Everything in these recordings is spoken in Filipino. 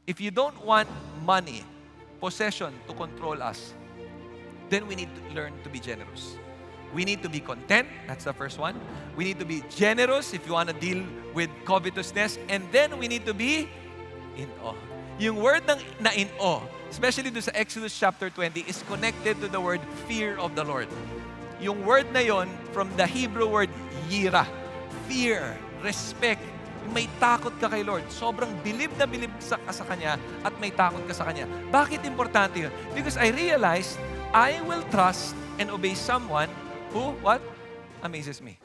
If you don't want money, possession to control us, then we need to learn to be generous. We need to be content. That's the first one. We need to be generous if you want to deal with covetousness. And then we need to be in awe. Yung word na in awe, especially doon sa Exodus chapter 20, is connected to the word fear of the Lord. Yung word na yon from the Hebrew word yira. Fear, respect. May takot ka kay Lord. Sobrang bilib na bilib ka sa Kanya at may takot ka sa Kanya. Bakit importante yun? Because I realized I will trust and obey someone who, what? Amazes me.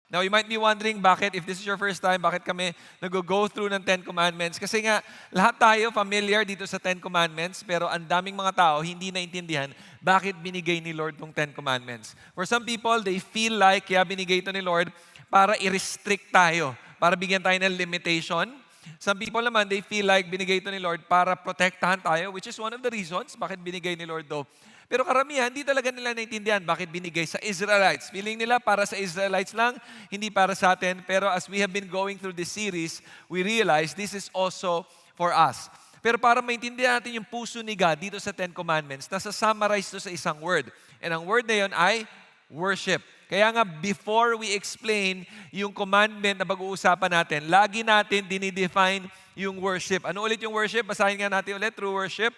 Now, you might be wondering bakit, if this is your first time, bakit kami nag-go through ng Ten Commandments? Kasi nga, lahat tayo familiar dito sa Ten Commandments, pero ang daming mga tao hindi naintindihan bakit binigay ni Lord tong Ten Commandments. For some people, they feel like kaya binigay ito ni Lord para i-restrict tayo, para bigyan tayo ng limitation. Some people naman, they feel like binigay ito ni Lord para protektahan tayo, which is one of the reasons bakit binigay ni Lord to. Pero karamihan, hindi talaga nila naintindihan bakit binigay sa Israelites. Feeling nila para sa Israelites lang, hindi para sa atin. Pero as we have been going through this series, we realize this is also for us. Pero para maintindihan natin yung puso ni God dito sa Ten Commandments, nasa-summarize to sa isang word. And ang word na yun ay worship. Kaya nga, before we explain yung commandment na pag-uusapan natin, lagi natin dinidefine yung worship. Ano ulit yung worship? Basahin nga natin ulit, true worship.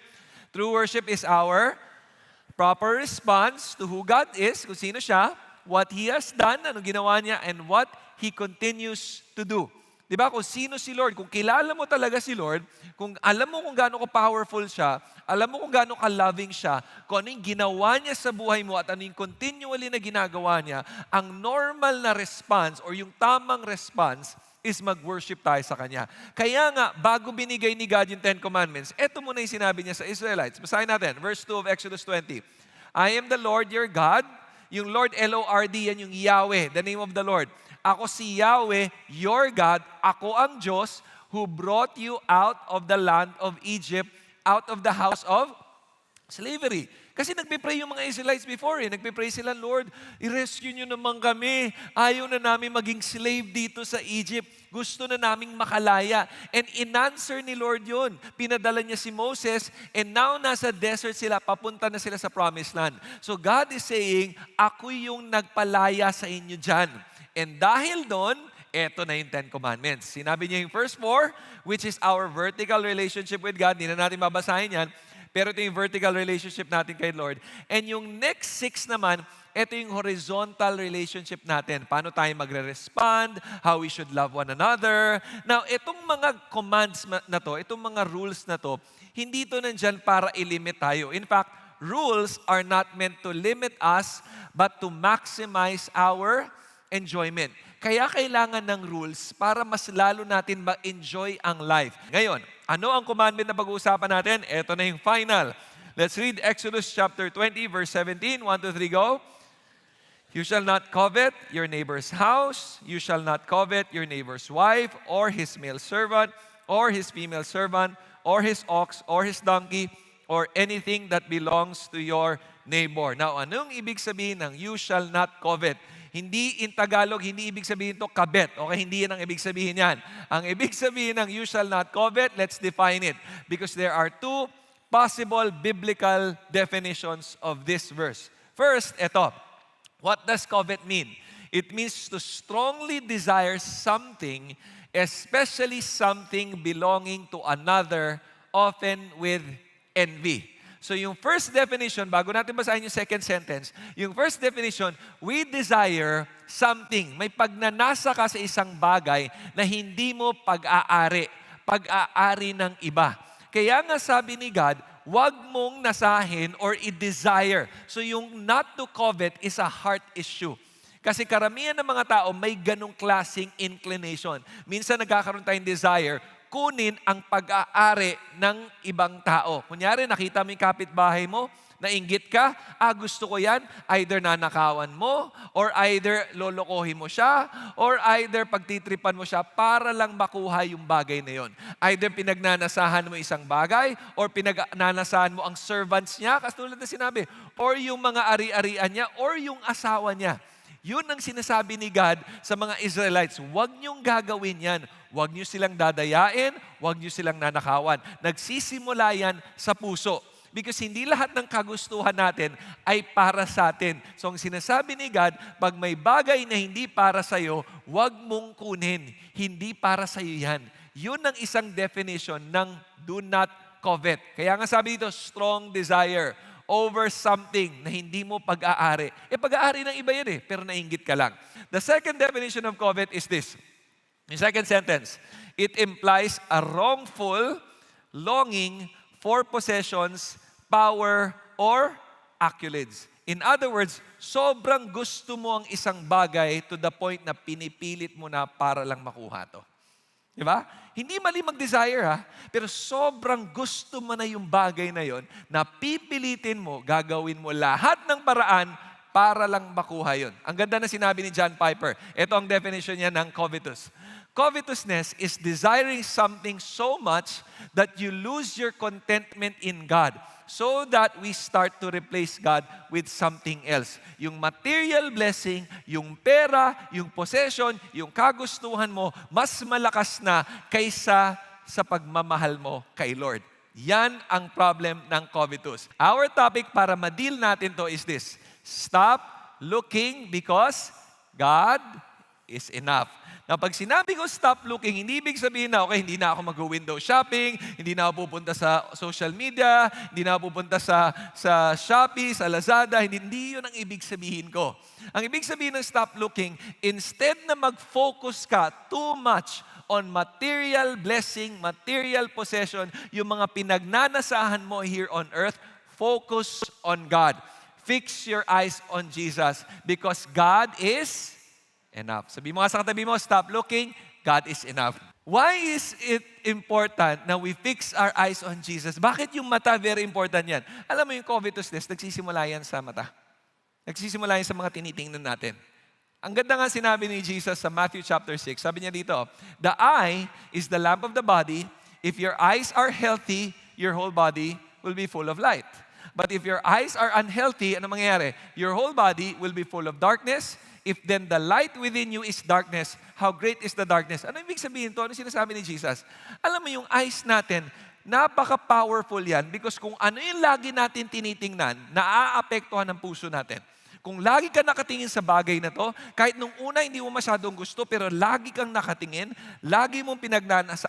True worship is our proper response to who God is, kung sino siya, what He has done, ano ginawa niya, and what He continues to do. Diba? Kung sino si Lord, kung kilala mo talaga si Lord, kung alam mo kung gaano ka-powerful siya, alam mo kung gaano ka-loving siya, kung ano yung ginawa niya sa buhay mo at ano yung continually na ginagawa niya, ang normal na response or yung tamang response is mag-worship tayo sa Kanya. Kaya nga, bago binigay ni God yung Ten Commandments, eto muna yung sinabi niya sa Israelites. Basahin natin, verse 2 of Exodus 20. I am the Lord your God. Yung Lord, L-O-R-D, yan yung Yahweh, the name of the Lord. Ako si Yahweh, your God. Ako ang Diyos who brought you out of the land of Egypt, out of the house of slavery. Kasi nagpipray yung mga Israelites before Nagpipray sila, Lord, i-rescue nyo naman kami. Ayaw na namin maging slave dito sa Egypt. Gusto na naming makalaya. And in-answer ni Lord yun. Pinadala niya si Moses and now nasa desert sila, papunta na sila sa promised land. So God is saying, ako yung nagpalaya sa inyo dyan. And dahil doon, eto na yung Ten Commandments. Sinabi niya yung first four, which is our vertical relationship with God. Hindi na natin babasahin yan. Pero ito yung vertical relationship natin kay Lord. And yung next 6 naman, ito yung horizontal relationship natin. Paano tayo magre-respond, how we should love one another. Now, itong mga commands na to, itong mga rules na to, hindi ito nandyan para i-limit tayo. In fact, rules are not meant to limit us, but to maximize our enjoyment. Kaya kailangan ng rules para mas lalo natin ma-enjoy ang life. Ngayon, ano ang commandment na pag-uusapan natin? Ito na yung final. Let's read Exodus chapter 20, verse 17. 1, 2, 3, go. You shall not covet your neighbor's house. You shall not covet your neighbor's wife, or his male servant, or his female servant, or his ox, or his donkey, or anything that belongs to your neighbor. Now, anong ibig sabihin ng you shall not covet? Hindi in Tagalog, hindi ibig sabihin to kabet. Okay, hindi yan ang ibig sabihin yan. Ang ibig sabihin ng you shall not covet, let's define it. Because there are two possible biblical definitions of this verse. First, ito. What does covet mean? It means to strongly desire something, especially something belonging to another, often with envy. So yung first definition, bago natin basahin yung second sentence, yung first definition, we desire something. May pagnanasa ka sa isang bagay na hindi mo pag-aari ng iba. Kaya nga sabi ni God, wag mong nasahin or i-desire. So yung not to covet is a heart issue. Kasi karamihan ng mga tao may ganong klaseng inclination. Minsan nagkakaroon tayong desire, kunin ang pag-aari ng ibang tao. Kunyari, nakita mo yung kapitbahay mo, Nainggit ka, gusto ko yan, either nanakawan mo, or either lolokohin mo siya, or either pagtitripan mo siya para lang makuha yung bagay na yon. Either pinagnanasahan mo isang bagay, or pinagnanasahan mo ang servants niya, katulad na sinabi, or yung mga ari-arian niya, or yung asawa niya. Yun ang sinasabi ni God sa mga Israelites, huwag niyong gagawin yan. Huwag niyo silang dadayain, huwag niyo silang nanakawan. Nagsisimula yan sa puso. Because hindi lahat ng kagustuhan natin ay para sa atin. So ang sinasabi ni God, pag may bagay na hindi para sa iyo, huwag mong kunin. Hindi para sa iyo yan. Yun ang isang definition ng do not covet. Kaya nga sabi dito, strong desire over something na hindi mo pag-aari. Pag-aari ng iba yan pero nainggit ka lang. The second definition of covet is this. In second sentence, it implies a wrongful longing for possessions, power, or accolades. In other words, sobrang gusto mo ang isang bagay to the point na pinipilit mo na para lang makuha to. Di ba? Hindi mali mag-desire pero sobrang gusto mo na yung bagay na yon na pipilitin mo, gagawin mo lahat ng paraan para lang makuha yon. Ang ganda na sinabi ni John Piper. Ito ang definition niya ng covetous. Covetousness is desiring something so much that you lose your contentment in God so that we start to replace God with something else. Yung material blessing, yung pera, yung possession, yung kagustuhan mo, mas malakas na kaysa sa pagmamahal mo kay Lord. Yan ang problem ng covetous. Our topic para ma-deal natin to is this. Stop looking because God is enough. Now, pag sinabi ko stop looking, hindi ibig sabihin na, okay, hindi na ako mag-window shopping, hindi na ako pupunta sa social media, hindi na ako pupunta sa Shopee, sa Lazada, hindi yun ang ibig sabihin ko. Ang ibig sabihin ng stop looking, instead na mag-focus ka too much on material blessing, material possession, yung mga pinagnanasahan mo here on earth, focus on God. Fix your eyes on Jesus because God is enough. Sabi mo nga sa katabi mo, stop looking, God is enough. Why is it important na we fix our eyes on Jesus? Bakit yung mata very important yan? Alam mo yung covetousness, nagsisimula yan sa mata. Nagsisimula yan sa mga tinitingnan natin. Ang ganda nga sinabi ni Jesus sa Matthew chapter 6. Sabi niya dito, the eye is the lamp of the body. If your eyes are healthy, your whole body will be full of light. But if your eyes are unhealthy, ano mangyayari? Your whole body will be full of darkness. If then the light within you is darkness, how great is the darkness? Ano ibig sabihin to? Ano sinasabi ni Jesus? Alam mo yung eyes natin, napaka-powerful yan because kung ano yung lagi natin tinitingnan, naaapektuhan ng puso natin. Kung lagi ka nakatingin sa bagay na to, kahit nung una hindi mo masyadong gusto, pero lagi kang nakatingin, lagi mong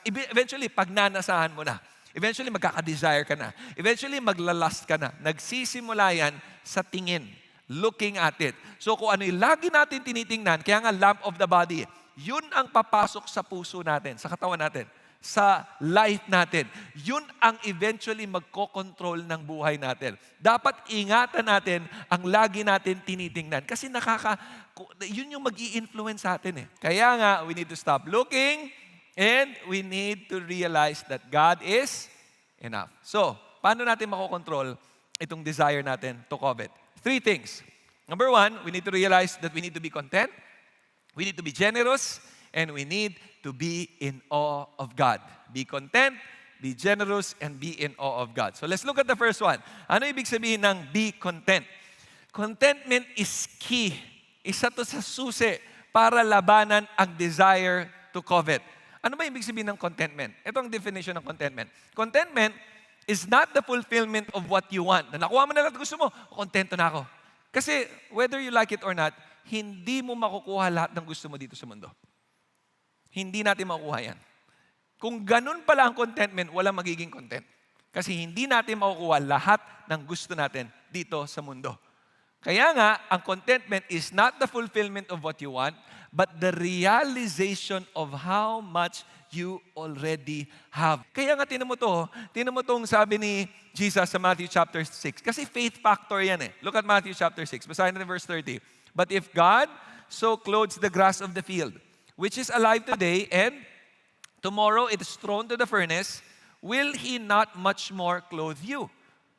eventually pagnanasahan mo na. Eventually magkaka-desire ka na. Eventually maglalast ka na. Nagsisimula yan sa tingin. Looking at it. So kung ano yung lagi natin tinitingnan, kaya nga lamp of the body, yun ang papasok sa puso natin, sa katawan natin, sa life natin. Yun ang eventually magkocontrol ng buhay natin. Dapat ingatan natin ang lagi natin tinitingnan kasi yun yung mag-i-influence sa atin. Kaya nga, we need to stop looking and we need to realize that God is enough. So, paano natin makokontrol itong desire natin to covet? 3 things. Number 1, we need to realize that we need to be content, we need to be generous, and we need to be in awe of God. Be content, be generous, and be in awe of God. So let's look at the first one. Ano ibig sabihin ng be content? Contentment is key. Isa to sa susi para labanan ang desire to covet. Ano ba ibig sabihin ng contentment? Ito ang definition ng contentment. Contentment is not the fulfillment of what you want. Na nakuha mo na lahat gusto mo, kontento na ako. Kasi whether you like it or not, hindi mo makukuha lahat ng gusto mo dito sa mundo. Hindi natin makukuha yan. Kung ganun pala ang contentment, walang magiging content. Kasi hindi natin makukuha lahat ng gusto natin dito sa mundo. Kaya nga, ang contentment is not the fulfillment of what you want, but the realization of how much you already have. Kaya nga, tinan mo tong sabi ni Jesus sa Matthew chapter 6. Kasi faith factor yan Look at Matthew chapter 6. Basahin natin verse 30. But if God so clothes the grass of the field, which is alive today, and tomorrow it is thrown to the furnace, will He not much more clothe you?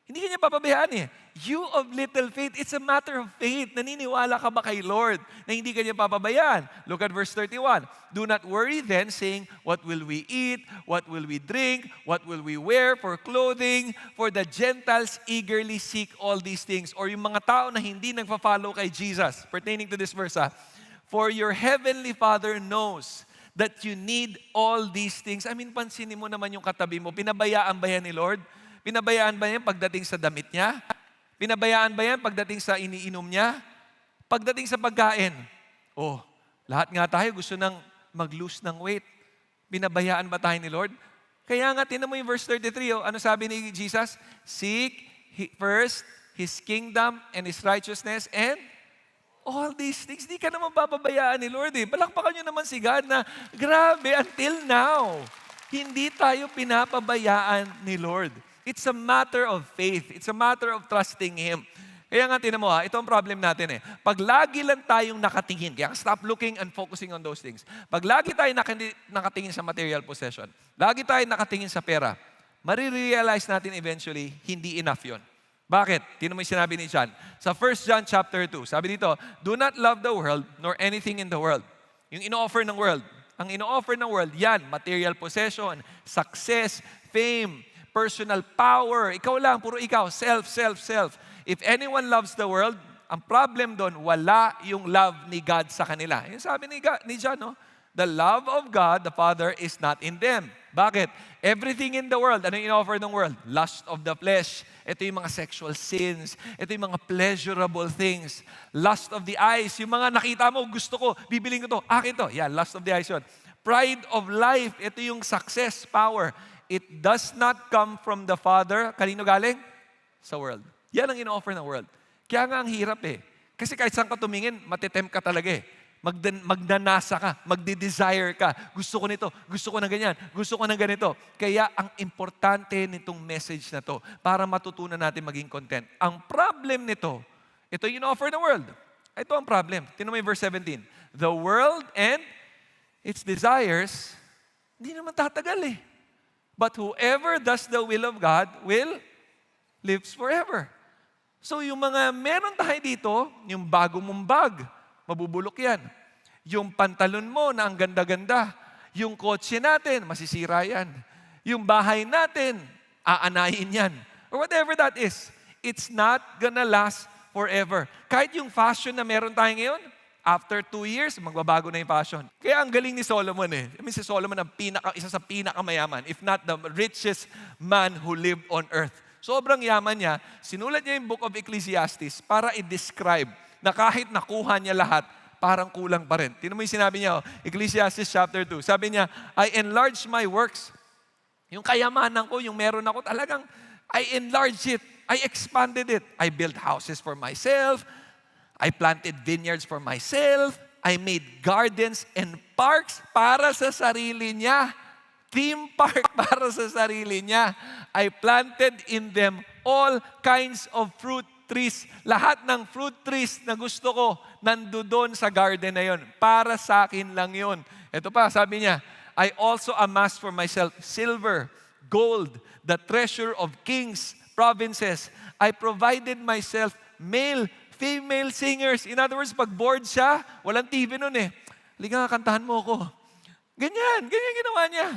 Hindi kanya papabayaan You of little faith, it's a matter of faith. Naniniwala ka ba kay Lord na hindi ka niya papabayaan? Look at verse 31. Do not worry then, saying, what will we eat? What will we drink? What will we wear for clothing? For the Gentiles eagerly seek all these things. Or yung mga tao na hindi nagpa-follow kay Jesus, pertaining to this verse, for your heavenly Father knows that you need all these things. I mean, pansinin mo naman yung katabi mo. Pinabayaan ba yan ni Lord? Pinabayaan ba yan pagdating sa damit niya? Pinabayaan ba yan pagdating sa iniinom niya? Pagdating sa pagkain? Oh, lahat nga tayo gusto nang mag-lose ng weight. Pinabayaan ba tayo ni Lord? Kaya nga, tinan mo yung verse 33, ano sabi ni Jesus? Seek first His kingdom and His righteousness and all these things. Di ka naman papabayaan ni Lord eh. Palakpakan nyo naman si God na, grabe, until now, hindi tayo pinapabayaan ni Lord. It's a matter of faith. It's a matter of trusting Him. Kaya nga, tinan mo ito ang problem natin eh. Pag lagi lang tayong nakatingin, kaya stop looking and focusing on those things. Pag lagi tayo nakatingin sa material possession, lagi tayo nakatingin sa pera, marirealize natin eventually, hindi enough yon. Bakit? Tinan mo yung sinabi ni John. Sa 1 John chapter 2, sabi dito, do not love the world nor anything in the world. Yung ino-offer ng world. Ang ino-offer ng world, yan, material possession, success, fame, personal power. Ikaw lang, puro ikaw. Self, self, self. If anyone loves the world, ang problem doon, wala yung love ni God sa kanila. Yung sabi ni John, no? The love of God, the Father, is not in them. Bakit? Everything in the world, ano yung in-offer ng world? Lust of the flesh. Ito yung mga sexual sins. Ito yung mga pleasurable things. Lust of the eyes. Yung mga nakita mo, gusto ko, bibiling ko to, akin to. Yeah, lust of the eyes yun. Pride of life. Ito yung success, power. It does not come from the Father. Kanino galing? Sa world. Yan ang in-offer ng world. Kaya nga ang hirap eh. Kasi kahit saan ka tumingin, matitempt ka talaga eh. Magnanasa ka, magde-desire ka. Gusto ko nito, gusto ko ng ganyan, gusto ko ng ganito. Kaya ang importante nitong message na to para matutunan natin maging content. Ang problem nito, ito yung offer ng world. Ito ang problem. Tingnan mo yung verse 17. The world and its desires, hindi naman tatagal eh. But whoever does the will of God will lives forever. So yung mga meron tayo dito, yung bago mong bag, mabubulok yan. Yung pantalon mo na ang ganda-ganda. Yung kotse natin, masisira yan. Yung bahay natin, aanayin yan. Or whatever that is. It's not gonna last forever. Kahit yung fashion na meron tayo ngayon, after 2 years, magbabago na yung fashion. Kaya ang galing ni Solomon eh. I mean, si Solomon ang isa sa pinakamayaman, if not the richest man who lived on earth. Sobrang yaman niya. Sinulat niya yung Book of Ecclesiastes para i-describe na kahit nakuha niya lahat, parang kulang pa rin. Tingnan mo yung sinabi niya, Ecclesiastes chapter 2. Sabi niya, I enlarge my works. Yung kayamanan ko, yung meron ako, talagang I enlarged it. I expanded it. I built houses for myself. I planted vineyards for myself. I made gardens and parks para sa sarili niya. Theme park para sa sarili niya. I planted in them all kinds of fruit trees. Lahat ng fruit trees na gusto ko, nandoon sa garden na yon. Para sa akin lang yon. Ito pa, sabi niya, I also amassed for myself silver, gold, the treasure of kings, provinces. I provided myself male, female singers. In other words, pag bored siya, walang TV nun eh. Halika, kantahan mo ko. Ganyan ginawa niya.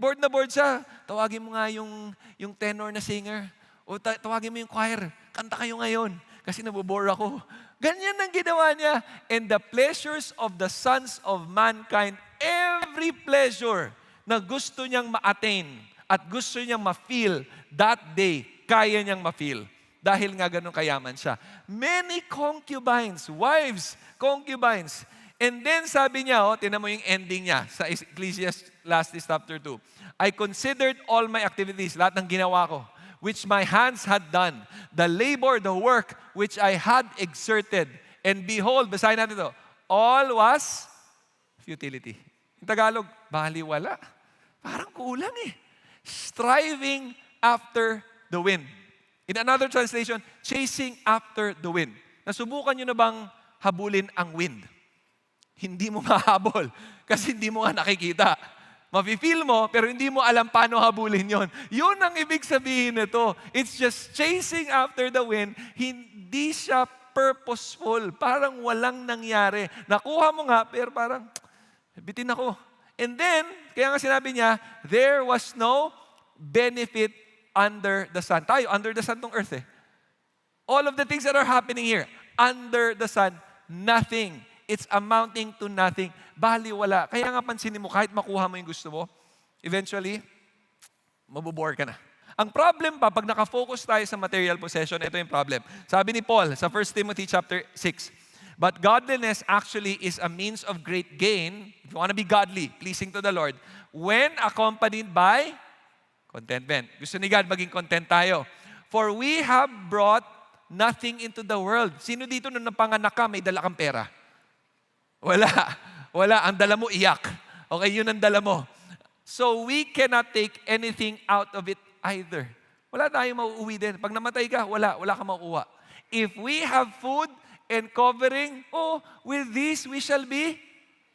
Bored na bored siya. Tawagin mo nga yung tenor na singer. O tawagin mo yung choir. Kanta kayo ngayon kasi nabobore ako. Ganyan ang ginawa niya. And the pleasures of the sons of mankind, every pleasure na gusto niyang ma-attain at gusto niyang ma-feel that day, kaya niyang ma-feel. Dahil nga ganun kayaman siya. Many concubines, wives, concubines. And then sabi niya, tinan mo yung ending niya sa Ecclesiastes chapter 2. I considered all my activities, lahat ng ginawa ko, which my hands had done, the labor, the work, which I had exerted. And behold, basahin natin ito, all was futility. In Tagalog, baliwala. Parang kulang eh. Striving after the wind. In another translation, chasing after the wind. Nasubukan nyo na bang habulin ang wind? Hindi mo mahabol kasi hindi mo nga nakikita. Mafe-feel mo, pero hindi mo alam paano habulin yon. Yun ang ibig sabihin nito. It's just chasing after the wind. Hindi siya purposeful. Parang walang nangyari. Nakuha mo nga, pero parang, bitin ako. And then, kaya nga sinabi niya, there was no benefit under the sun. Tayo, under the sun tong earth eh. All of the things that are happening here, under the sun, nothing. It's amounting to nothing. Baliwala. Kaya nga pansinin mo, kahit makuha mo yung gusto mo, eventually, mabubore ka na. Ang problem pa, pag nakafocus tayo sa material possession, ito yung problem. Sabi ni Paul sa 1 Timothy chapter 6, but godliness actually is a means of great gain, if you want to be godly, pleasing to the Lord, when accompanied by contentment. Gusto ni God maging content tayo. For we have brought nothing into the world. Sino dito nung napanganak ka, may dala kang pera? Wala. Wala. Ang dala mo, iyak. Okay, yun ang dala mo. So we cannot take anything out of it either. Wala tayong mauuwi din. Pag namatay ka, wala kang mauuwa. If we have food and covering, with this we shall be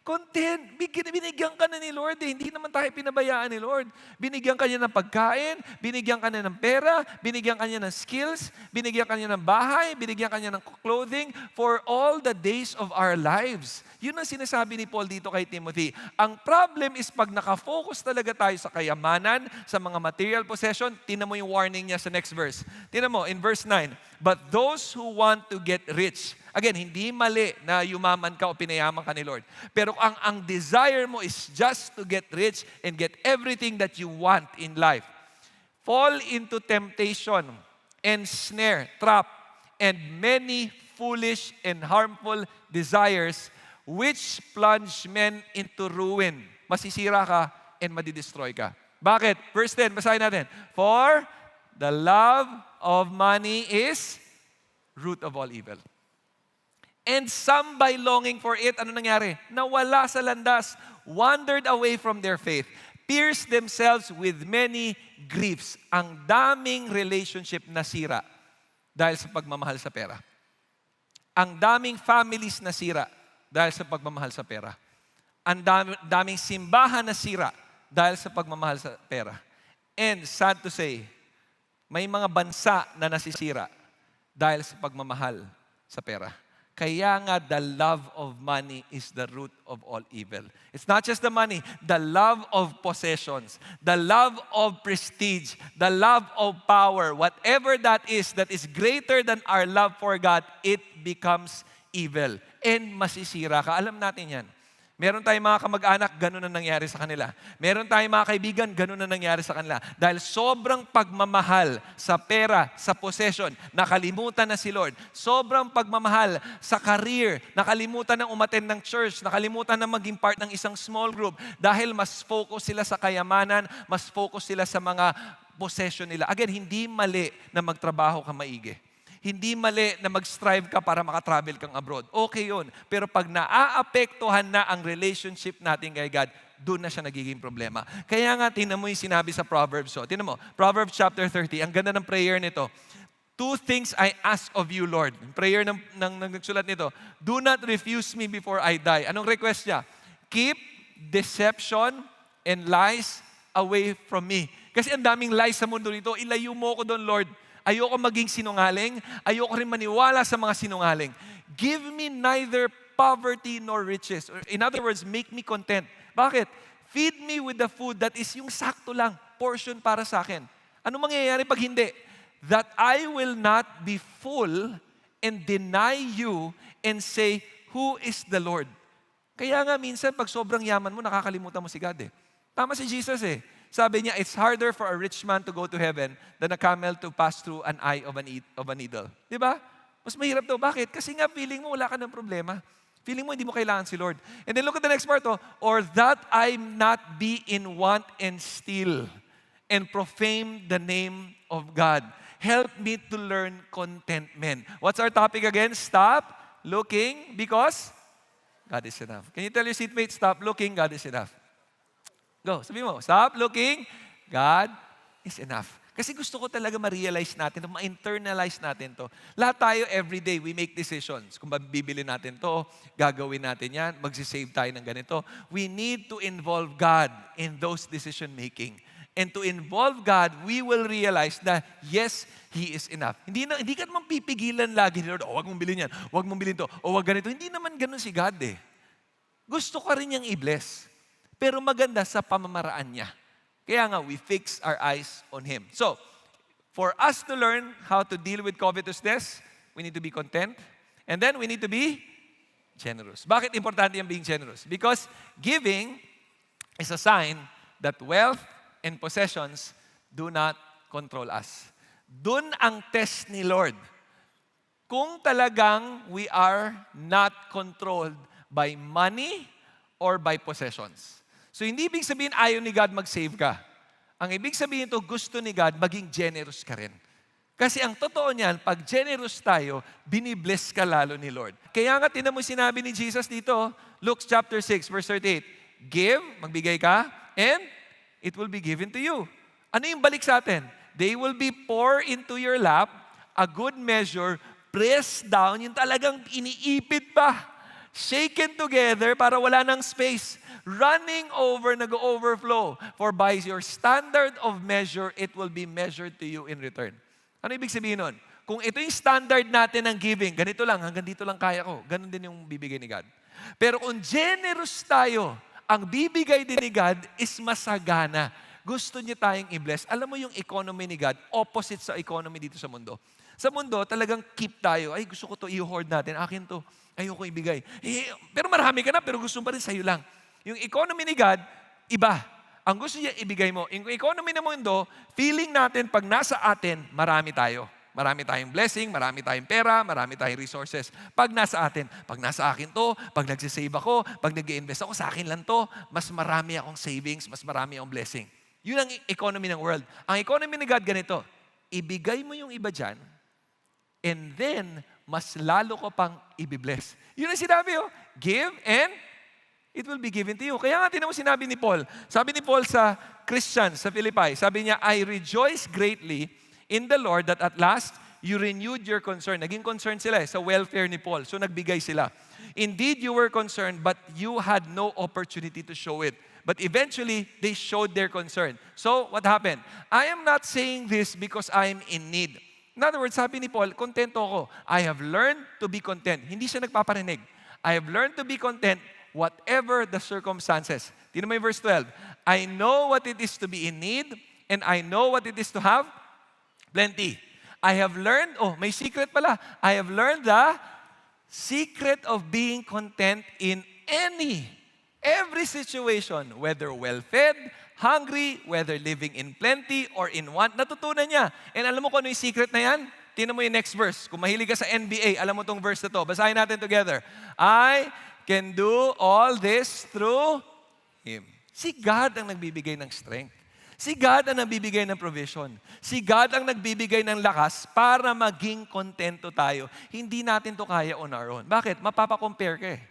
content. Binigyan ka na ni Lord eh. Hindi naman tayo pinabayaan ni Lord. Binigyan ka niya ng pagkain, binigyan ka niya ng pera, binigyan ka niya ng skills, binigyan ka niya ng bahay, binigyan ka niya ng clothing for all the days of our lives. Yun ang sinasabi ni Paul dito kay Timothy. Ang problem is pag nakafocus talaga tayo sa kayamanan, sa mga material possession, tinan mo yung warning niya sa next verse. Tinan mo, in verse 9, but those who want to get rich. Again, hindi mali na yumaman ka o pinayaman ka ni Lord. Pero ang desire mo is just to get rich and get everything that you want in life. Fall into temptation and snare, trap, and many foolish and harmful desires which plunge men into ruin. Masisira ka and madidestroy ka. Bakit? Verse 10, basahin natin. For the love of money is root of all evil. And some by longing for it, ano nangyari? Nawala sa landas, wandered away from their faith, pierced themselves with many griefs. Ang daming relationship nasira dahil sa pagmamahal sa pera. Ang daming families nasira dahil sa pagmamahal sa pera. Ang daming simbahan nasira dahil sa pagmamahal sa pera. And sad to say, may mga bansa na nasisira dahil sa pagmamahal sa pera. Kaya nga, the love of money is the root of all evil. It's not just the money, the love of possessions, the love of prestige, the love of power, whatever that is greater than our love for God, it becomes evil. And masisira ka. Alam natin yan. Meron tayong mga kamag-anak, ganun na nangyari sa kanila. Meron tayong mga kaibigan, ganun na nangyari sa kanila. Dahil sobrang pagmamahal sa pera, sa possession, nakalimutan na si Lord. Sobrang pagmamahal sa career, nakalimutan ng umattend ng church, nakalimutan na maging part ng isang small group. Dahil mas focus sila sa kayamanan, mas focus sila sa mga possession nila. Again, hindi mali na magtrabaho ka maigi. Hindi mali na mag-strive ka para makatravel kang abroad. Okay yun. Pero pag naaapektuhan na ang relationship natin kay God, doon na siya nagiging problema. Kaya nga, tingnan mo yung sinabi sa Proverbs. So, tingnan mo, Proverbs chapter 30, ang ganda ng prayer nito. 2 things I ask of you, Lord. Prayer ng nagsulat nito. Do not refuse me before I die. Anong request niya? Keep deception and lies away from me. Kasi ang daming lies sa mundo nito. Ilayo mo ko doon, Lord. Ayoko maging sinungaling. Ayoko rin maniwala sa mga sinungaling. Give me neither poverty nor riches. In other words, make me content. Bakit? Feed me with the food that is yung sakto lang, portion para sa akin. Ano mangyayari pag hindi? That I will not be full and deny you and say, who is the Lord? Kaya nga minsan, pag sobrang yaman mo, nakakalimutan mo si God eh. Tama si Jesus eh. Sabi niya, it's harder for a rich man to go to heaven than a camel to pass through an eye of a needle. Di ba? Mas mahirap daw. Bakit? Kasi nga feeling mo wala ka ng problema. Feeling mo hindi mo kailangan si Lord. And then look at the next part. Or that I not be in want and steal and profane the name of God. Help me to learn contentment. What's our topic again? Stop looking because God is enough. Can you tell your seatmate, stop looking, God is enough. Go, sabi mo, stop looking, God is enough. Kasi gusto ko talaga ma-realize natin, ma-internalize natin to. Lahat tayo, everyday, we make decisions. Kung bibili natin to, gagawin natin yan, magsisave tayo ng ganito. We need to involve God in those decision-making. And to involve God, we will realize that, yes, He is enough. Hindi ka naman pipigilan lagi ni Lord, wag mong bilhin yan, wag mong bilhin to, o wag ganito. Hindi naman ganun si God eh. Gusto ka rin niyang i-bless. Pero maganda sa pamamaraan niya. Kaya nga, we fix our eyes on Him. So, for us to learn how to deal with covetousness, we need to be content. And then, we need to be generous. Bakit importante yung being generous? Because giving is a sign that wealth and possessions do not control us. Dun ang test ni Lord. Kung talagang we are not controlled by money or by possessions. So hindi ibig sabihin ayaw ni God mag-save ka. Ang ibig sabihin ito, gusto ni God maging generous ka rin. Kasi ang totoo niyan, pag generous tayo, binibless ka lalo ni Lord. Kaya nga tinan mo sinabi ni Jesus dito, Luke chapter 6 verse 38, give, magbigay ka, and it will be given to you. Ano yung balik sa atin? They will be poured into your lap, a good measure, pressed down, yung talagang iniipit pa, shaken together para wala ng space, running over, nag-overflow. For by your standard of measure, it will be measured to you in return. Ano ibig sabihin nun? Kung ito yung standard natin ng giving, ganito lang, hanggang dito lang kaya ko, ganun din yung bibigay ni God. Pero kung generous tayo, ang bibigay din ni God is masagana. Gusto niya tayong i-bless. Alam mo yung economy ni God, opposite sa economy dito sa mundo. Sa mundo, talagang keep tayo. Ay, gusto ko to i-hoard natin. Akin to. Ayoko ibigay. Pero marami ka na, pero gusto pa rin sa'yo lang. Yung economy ni God, iba. Ang gusto niya ibigay mo. Yung economy ng mundo, feeling natin pag nasa atin, marami tayo. Marami tayong blessing, marami tayong pera, marami tayong resources. Pag nasa atin, pag nasa akin to, pag nagsisave ako, pag nag-i-invest ako, sa akin lang to, mas marami akong savings, mas marami akong blessing. Yun ang economy ng world. Ang economy ni God ganito, ibigay mo yung iba dyan, and then, mas lalo ko pang ibibless. Yun ang sinabi, give and it will be given to you. Kaya nga, tinan mo sinabi ni Paul. Sabi ni Paul sa Christians, sa Philippi, sabi niya, I rejoice greatly in the Lord that at last, you renewed your concern. Naging concerned sila sa welfare ni Paul. So nagbigay sila. Indeed, you were concerned, but you had no opportunity to show it. But eventually, they showed their concern. So, what happened? I am not saying this because I am in need. In other words, sabi ni Paul, kontento ako. I have learned to be content. Hindi siya nagpaparinig. I have learned to be content whatever the circumstances. Tingnan mo yung verse 12. I know what it is to be in need, and I know what it is to have plenty. I have learned, may secret pala. I have learned the secret of being content in every situation, whether well-fed, hungry, whether living in plenty or in want. Natutunan niya. And alam mo kung ano yung secret na yan? Tingnan mo yung next verse. Kung mahilig ka sa NBA, alam mo tong verse na to. Basahin natin together. I can do all this through Him. Si God ang nagbibigay ng strength. Si God ang nagbibigay ng provision. Si God ang nagbibigay ng lakas para maging kontento tayo. Hindi natin to kaya on our own. Bakit? Mapapakompare ka eh.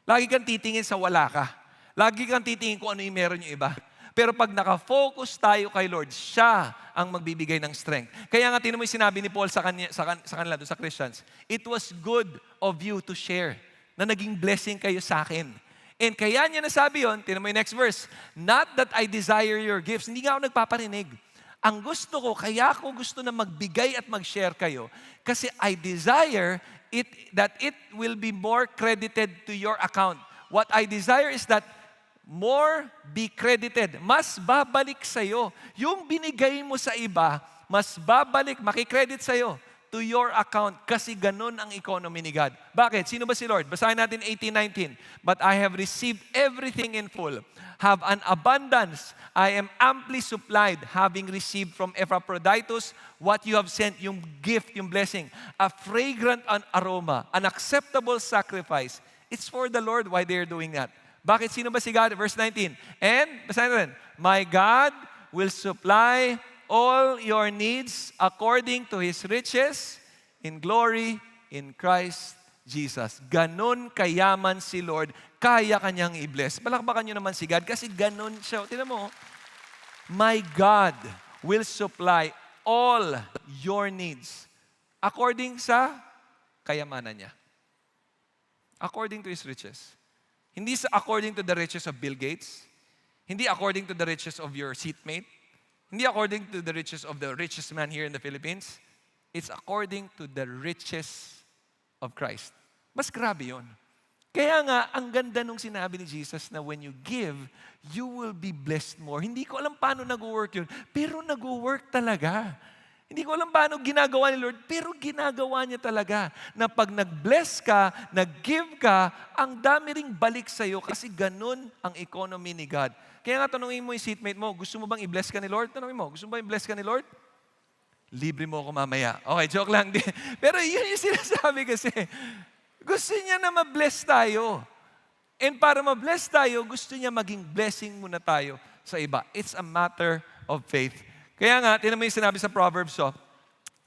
Lagi kang titingin sa wala ka. Lagi kang titingin kung ano yung meron yung iba. Pero pag nakafocus tayo kay Lord, siya ang magbibigay ng strength. Kaya nga, tinan mo yung sinabi ni Paul sa kanila, doon sa Christians, it was good of you to share na naging blessing kayo sa akin. And kaya niya nasabi yun, tinan mo yung next verse, not that I desire your gifts. Hindi nga ako nagpaparinig. Ang gusto ko, kaya ako gusto na magbigay at mag-share kayo, kasi I desire that it will be more credited to your account. What I desire is that more be credited. Mas babalik sa'yo. Yung binigay mo sa iba, mas babalik, makikredit sa'yo to your account kasi ganun ang economy ni God. Bakit? Sino ba si Lord? Basahin natin 18:19. But I have received everything in full, have an abundance, I am amply supplied, having received from Epaphroditus what you have sent, yung gift, yung blessing, a fragrant aroma, an acceptable sacrifice. It's for the Lord why they're doing that. Bakit? Sino ba si God? Verse 19. And, basahin natin, my God will supply all your needs according to His riches in glory in Christ Jesus. Ganon kayaman si Lord, kaya kanyang i-bless. Palakpakan nyo naman si God kasi ganon siya. Tingnan mo, my God will supply all your needs according sa kayamanan niya. According to His riches. Hindi sa according to the riches of Bill Gates. Hindi according to the riches of your seatmate. Hindi according to the riches of the richest man here in the Philippines. It's according to the riches of Christ. Mas grabe yun. Kaya nga, ang ganda nung sinabi ni Jesus na when you give, you will be blessed more. Hindi ko alam paano nag-work yun, pero nag-work talaga. Hindi ko alam paano ginagawa ni Lord, pero ginagawa niya talaga. Na pag nag-bless ka, nag-give ka, ang dami ring balik sa'yo kasi ganun ang economy ni God. Kaya nga tanungin mo yung seatmate mo, gusto mo bang i-bless ka ni Lord? Tanungin mo, gusto mo bang i-bless ka ni Lord? Libre mo ako mamaya. Okay, joke lang. Pero yun yung sinasabi kasi. Gusto niya na ma-bless tayo. And para ma-bless tayo, gusto niya maging blessing muna tayo sa iba. It's a matter of faith. Kaya nga, tinan mo yung sinabi sa Proverbs,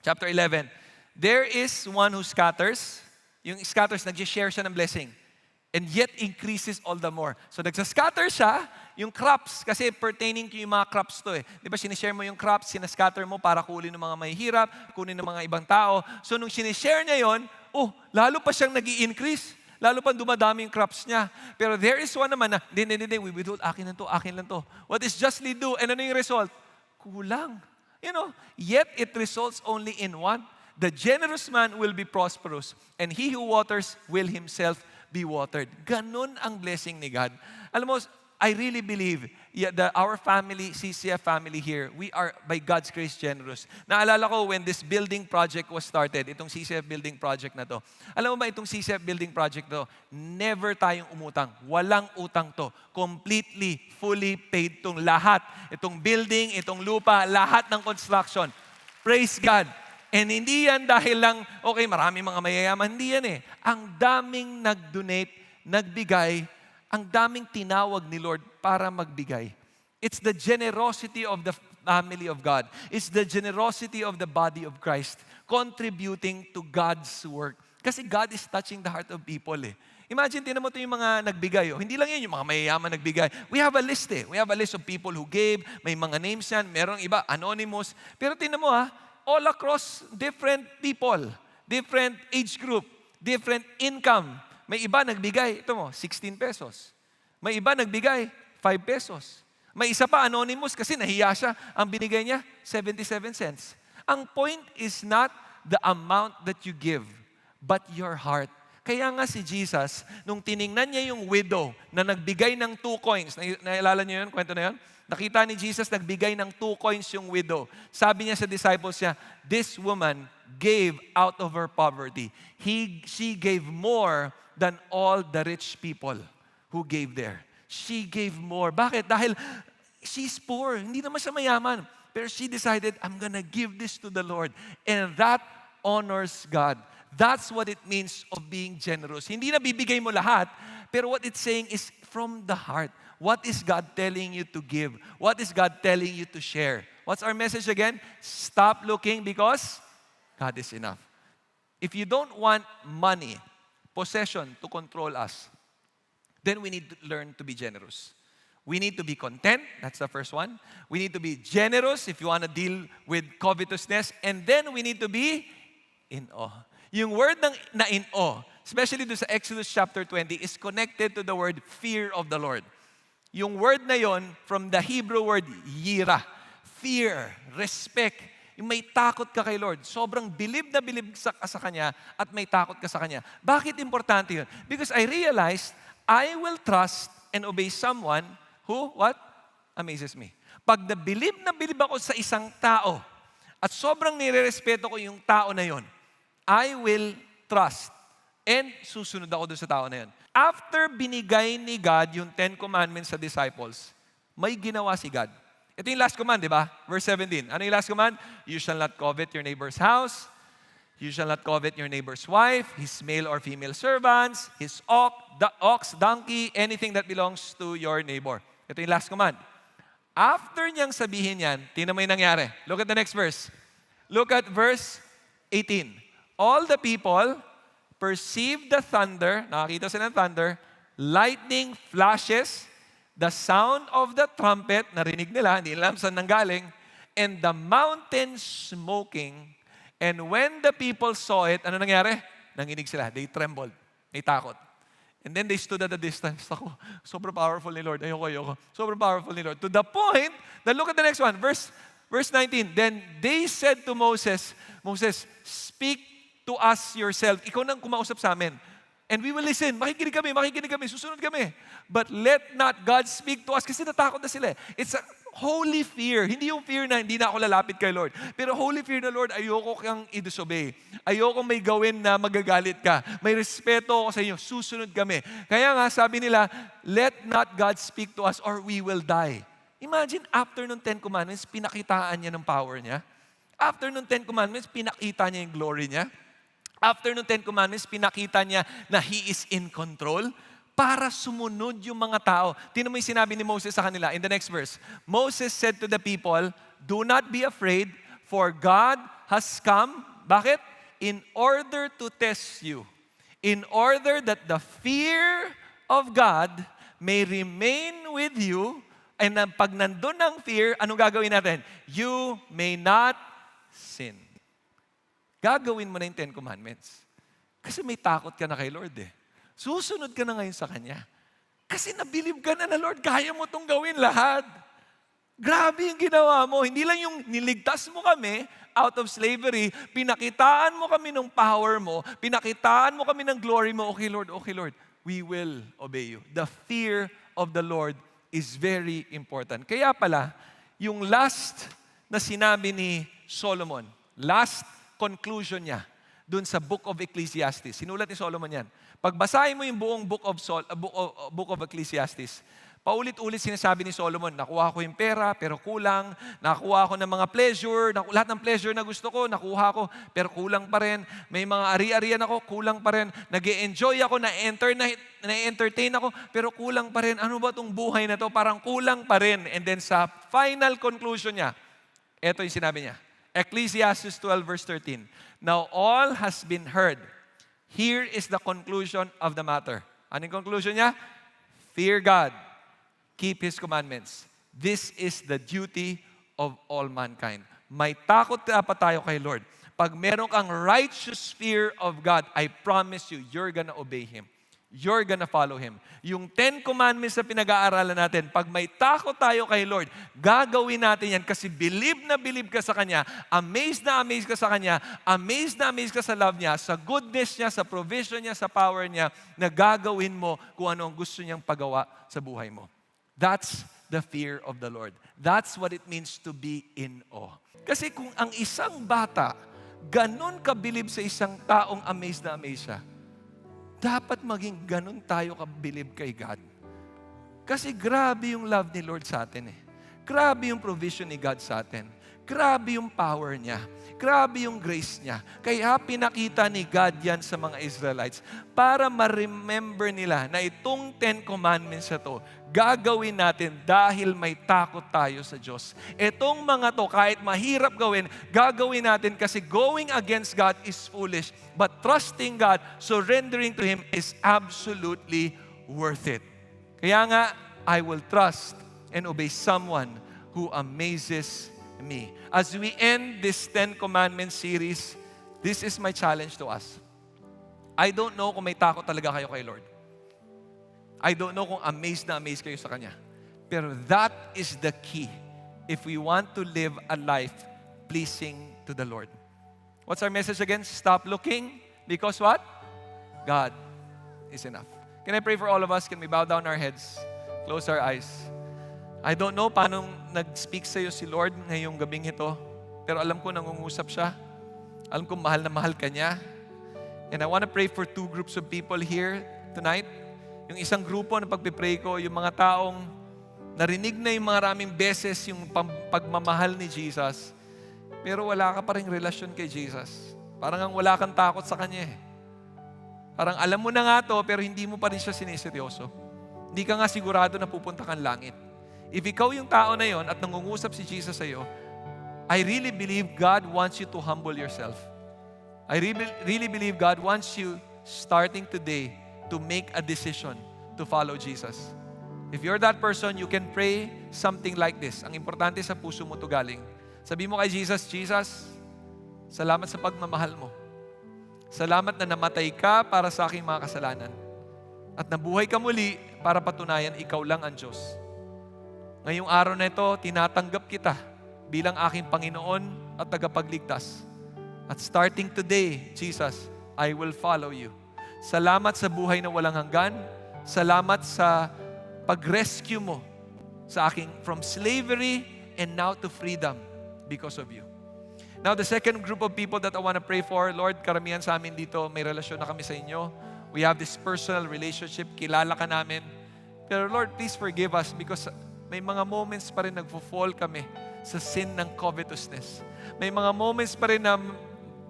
chapter 11. There is one who scatters. Yung scatters, nag-share siya ng blessing. And yet increases all the more. So nagsascatter siya, yung crops, kasi pertaining to yung mga crops to eh. Di ba sinishare mo yung crops, sinascatter mo para kunin ng mga mahihirap, kunin ng mga ibang tao. So nung sinishare niya yon, lalo pa siyang nag-i-increase. Lalo pa dumadami yung crops niya. Pero there is one naman na, hindi, we withhold, akin lang to. What is justly due? And ano yung result? Kulang. Yet it results only in one. The generous man will be prosperous, and he who waters will himself be watered. Ganun ang blessing ni God. Alam mo, I really believe our family, CCF family here, we are by God's grace generous. Naalala ko when this building project was started, itong CCF building project na to. Alam mo ba itong CCF building project to, never tayong umutang. Walang utang to. Completely, fully paid tong lahat. Itong building, itong lupa, lahat ng construction. Praise God. And hindi yan dahil lang, okay, maraming mga mayayaman. Hindi yan eh. Ang daming nag-donate, nagbigay, ang daming tinawag ni Lord para magbigay. It's the generosity of the family of God. It's the generosity of the body of Christ contributing to God's work. Kasi God is touching the heart of people eh. Imagine, tinan mo ito yung mga nagbigay. Hindi lang yun, yung mga mayayaman nagbigay. We have a list eh. We have a list of people who gave. May mga names yan. Merong iba, anonymous. Pero tinan mo all across different people, different age group, different income. May iba nagbigay, ito mo, 16 pesos. May iba nagbigay, 5 pesos. May isa pa, anonymous, kasi nahiya siya. Ang binigay niya, 77 cents. Ang point is not the amount that you give, but your heart. Kaya nga si Jesus, nung tiningnan niya yung widow na nagbigay ng 2 coins, naalala niyo yun, kwento na yun? Nakita ni Jesus, nagbigay ng 2 coins yung widow. Sabi niya sa disciples niya, this woman gave out of her poverty. She gave more than all the rich people who gave there. She gave more. Bakit? Dahil she's poor. Hindi naman siya mayaman. Pero she decided, I'm gonna give this to the Lord. And that honors God. That's what it means of being generous. Hindi na bibigay mo lahat, pero what it's saying is from the heart. What is God telling you to give? What is God telling you to share? What's our message again? Stop looking because God is enough. If you don't want money, possession to control us, then we need to learn to be generous. We need to be content. That's the first one. We need to be generous if you want to deal with covetousness. And then we need to be in awe. Yung word na in awe, especially do sa Exodus chapter 20, is connected to the word fear of the Lord. Yung word na yon from the Hebrew word yira. Fear, respect. Yung may takot ka kay Lord. Sobrang bilib na bilib sa Kanya at may takot ka sa Kanya. Bakit importante yun? Because I realized I will trust and obey someone who, what? Amazes me. Pag nabilib na bilib ako sa isang tao at sobrang nirerespeto ko yung tao na yon, I will trust and susunod ako doon sa tao na yon. After binigay ni God yung 10 Commandments sa disciples, may ginawa si God. Ito yung last command, di ba? Verse 17. Ano yung last command? You shall not covet your neighbor's house. You shall not covet your neighbor's wife, his male or female servants, his ox, donkey, anything that belongs to your neighbor. Ito yung last command. After niyang sabihin yan, tingnan mo yung nangyari. Look at the next verse. Look at verse 18. All the people perceived the thunder, nakakita sila ng thunder, lightning flashes, the sound of the trumpet, narinig nila, hindi alam saan nanggaling, and the mountain smoking. And when the people saw it, ano nangyari? Nanginig sila. They trembled. May takot. And then they stood at a distance. Ako, sobrang powerful ni Lord. Ayoko. Sobrang powerful ni Lord. To the point, that look at the next one. Verse 19. Then they said to Moses, speak to us yourself. Ikaw nang kumausap sa amin. And we will listen. Makikinig kami, susunod kami. But let not God speak to us kasi natakot na sila. It's a holy fear. Hindi yung fear na hindi na ako lalapit kay Lord. Pero holy fear na, Lord, ayoko kang i-disobey. Ayoko may gawin na magagalit ka. May respeto ako sa inyo. Susunod kami. Kaya nga, sabi nila, let not God speak to us or we will die. Imagine, after nung 10 Commandments, pinakitaan niya ng power niya. After nung 10 Commandments, pinakita niya yung glory niya. After nung 10 Commandments, pinakita niya na He is in control para sumunod yung mga tao. Tingnan mo yung sinabi ni Moses sa kanila in the next verse. Moses said to the people, do not be afraid, for God has come. Bakit? In order to test you. In order that the fear of God may remain with you. And pag nandun ang fear, anong gagawin natin? You may not sin. Gagawin mo na yung 10 Commandments. Kasi may takot ka na kay Lord eh. Susunod ka na ngayon sa Kanya. Kasi nabilib ka na Lord, kaya mo itong gawin lahat. Grabe yung ginawa mo. Hindi lang yung niligtas mo kami out of slavery, pinakitaan mo kami ng power mo, pinakitaan mo kami ng glory mo. Okay Lord, we will obey you. The fear of the Lord is very important. Kaya pala, yung last na sinabi ni Solomon, last conclusion niya, dun sa Book of Ecclesiastes. Sinulat ni Solomon yan. Pagbasahin mo yung buong Book of Ecclesiastes, paulit-ulit sinasabi ni Solomon, nakuha ko yung pera, pero kulang. Nakuha ko ng mga pleasure, lahat ng pleasure na gusto ko, nakuha ko, pero kulang pa rin. May mga ari-arian ako, kulang pa rin. Nag-e-enjoy ako, na-entertain ako, pero kulang pa rin. Ano ba itong buhay na to? Parang kulang pa rin. And then sa final conclusion niya, eto yung sinabi niya. Ecclesiastes 12 verse 13. Now all has been heard. Here is the conclusion of the matter. Anong conclusion niya? Fear God. Keep His commandments. This is the duty of all mankind. May takot dapat tayo kay Lord. Pag meron kang righteous fear of God, I promise you, you're gonna obey Him. You're gonna follow Him. Yung 10 Commandments na pinag-aaralan natin, pag may takot tayo kay Lord, gagawin natin yan kasi believe na believe ka sa Kanya, amazed na amazed ka sa Kanya, amazed na amazed ka sa love Niya, sa goodness Niya, sa provision Niya, sa power Niya, na gagawin mo kung ano ang gusto Niyang pagawa sa buhay mo. That's the fear of the Lord. That's what it means to be in awe. Kasi kung ang isang bata, ganun kabilib sa isang taong amazed na amazed siya, dapat maging ganun tayo kabilib kay God. Kasi grabe yung love ni Lord sa atin eh. Grabe yung provision ni God sa atin. Grabe yung power niya. Grabe yung grace niya. Kaya pinakita ni God yan sa mga Israelites para ma-remember nila na itong 10 Commandments na to, gagawin natin dahil may takot tayo sa Diyos. Itong mga to, kahit mahirap gawin, gagawin natin kasi going against God is foolish. But trusting God, surrendering to Him is absolutely worth it. Kaya nga, I will trust and obey someone who amazes me. As we end this 10 Commandments series, this is my challenge to us. I don't know kung may takot talaga kayo kay Lord. I don't know kung amazed na amazed kayo sa Kanya. Pero that is the key if we want to live a life pleasing to the Lord. What's our message again? Stop looking because what? God is enough. Can I pray for all of us? Can we bow down our heads? Close our eyes. I don't know paano nag-speak sa iyo si Lord ngayong gabing ito. Pero alam ko nangungusap siya. Alam ko mahal na mahal ka niya. And I want to pray for two groups of people here tonight. Yung isang grupo na pagpipray ko, yung mga taong narinig na yung maraming beses yung pagmamahal ni Jesus, pero wala ka pa rin relasyon kay Jesus. Parang wala kang takot sa Kanya eh. Parang alam mo na nga to, pero hindi mo pa rin siya siniseryoso. Hindi ka nga sigurado na pupunta kang langit. If ikaw yung tao na yon at nangungusap si Jesus sa iyo, I really believe God wants you to humble yourself. I really believe God wants you, starting today, to make a decision to follow Jesus. If you're that person, you can pray something like this. Ang importante sa puso mo to galing. Sabi mo kay Jesus, Jesus, salamat sa pagmamahal mo. Salamat na namatay ka para sa aking mga kasalanan. At nabuhay ka muli para patunayan ikaw lang ang Diyos. Ngayong araw na ito, tinatanggap kita bilang aking Panginoon at tagapagligtas. At starting today, Jesus, I will follow you. Salamat sa buhay na walang hanggan. Salamat sa pag-rescue mo sa aking from slavery and now to freedom because of you. Now, the second group of people that I want to pray for, Lord, karamihan sa amin dito, may relasyon na kami sa inyo. We have this personal relationship, kilala ka namin. Pero Lord, please forgive us because may mga moments pa rin nagfo-fall kami sa sin ng covetousness. May mga moments pa rin na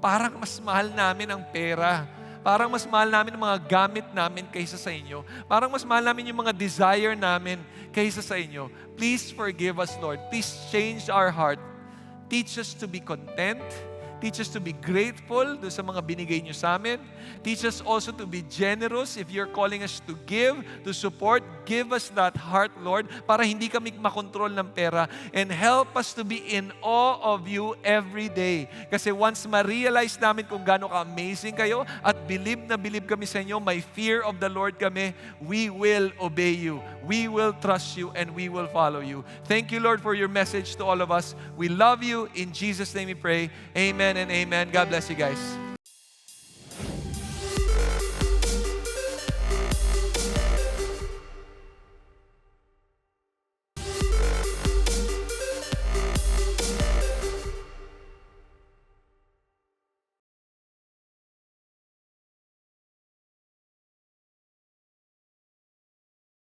parang mas mahal namin ang pera. Parang mas mahal namin ang mga gamit namin kaysa sa inyo. Parang mas mahal namin yung mga desire namin kaysa sa inyo. Please forgive us, Lord. Please change our heart. Teach us to be content. Teach us to be grateful doon sa mga binigay niyo sa amin. Teach us also to be generous. If you're calling us to give, to support, give us that heart, Lord, para hindi kami makontrol ng pera. And help us to be in awe of you every day. Kasi once ma-realize namin kung gaano ka-amazing kayo at believe na believe kami sa inyo, may fear of the Lord kami, we will obey you. We will trust you and we will follow you. Thank you, Lord, for your message to all of us. We love you. In Jesus' name we pray. Amen and amen. God bless you guys.